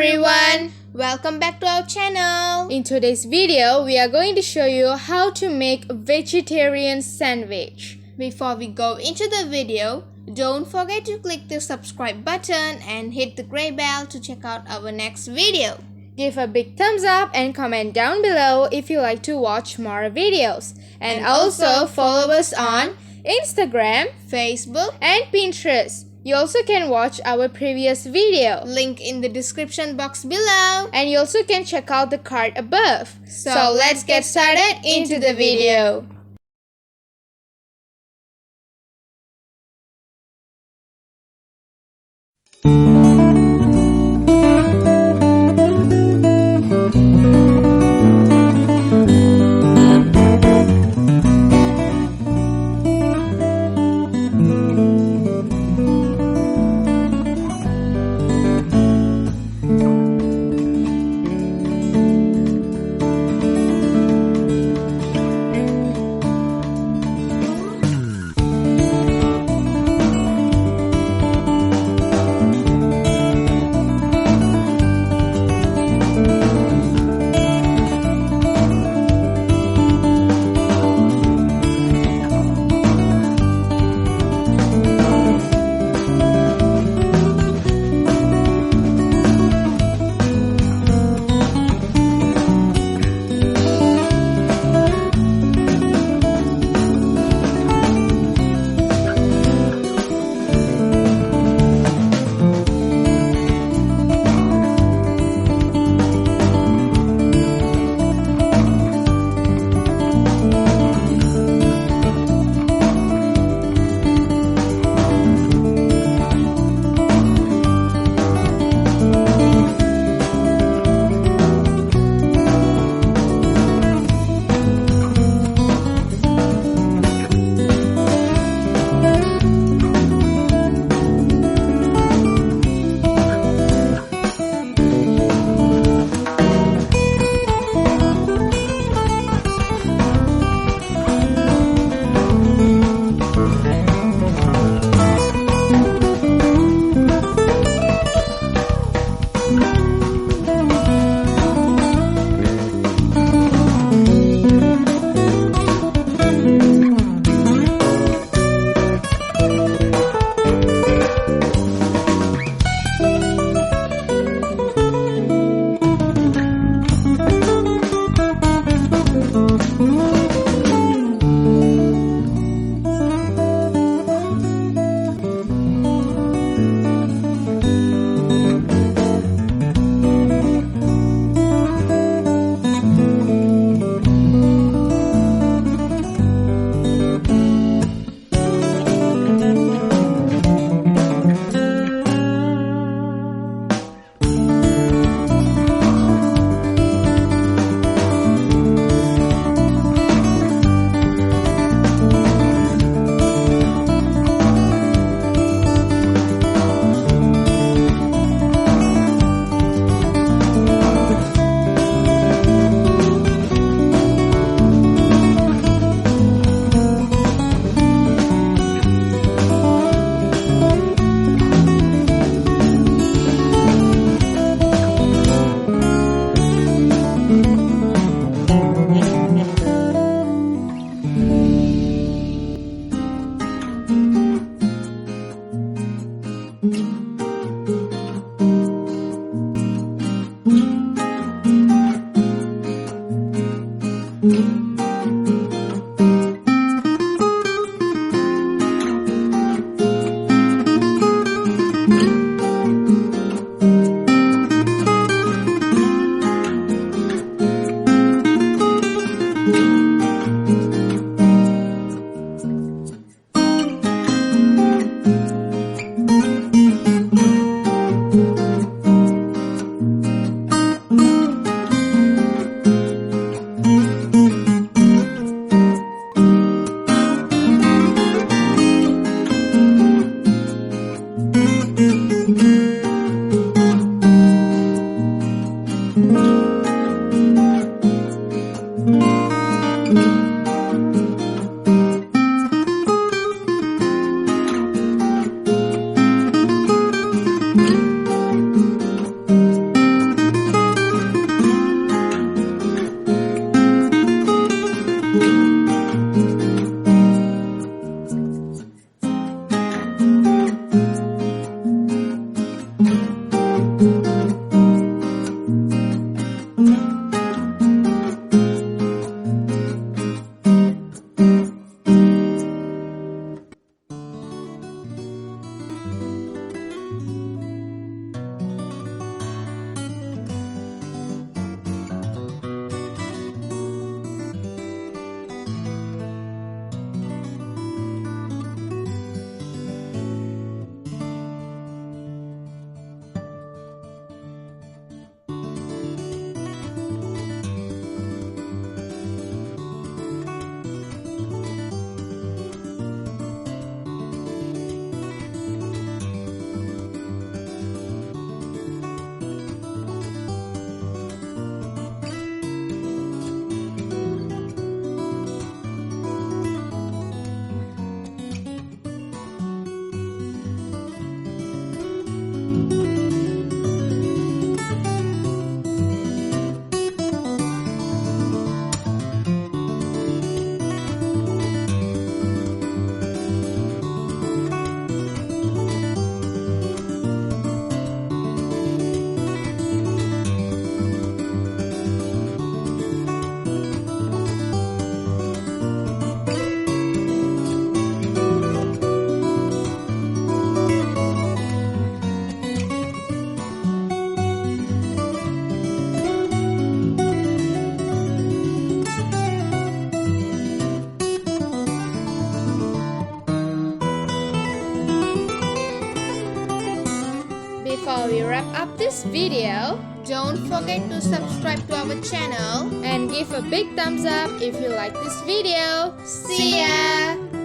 everyone! Welcome back to our channel. In today's video, we are going to show you how to make a vegetarian sandwich. Before we go into the video, don't forget to click the subscribe button and hit the gray bell to check out our next video. Give a big thumbs up and comment down below if you like to watch more videos. And also follow us on Instagram, Facebook, and Pinterest. You also can watch our previous video, link in the description box below, and you also can check out the card above. So let's get started into the video. wrap up this video, don't forget to subscribe to our channel and give a big thumbs up if you like this video. See ya!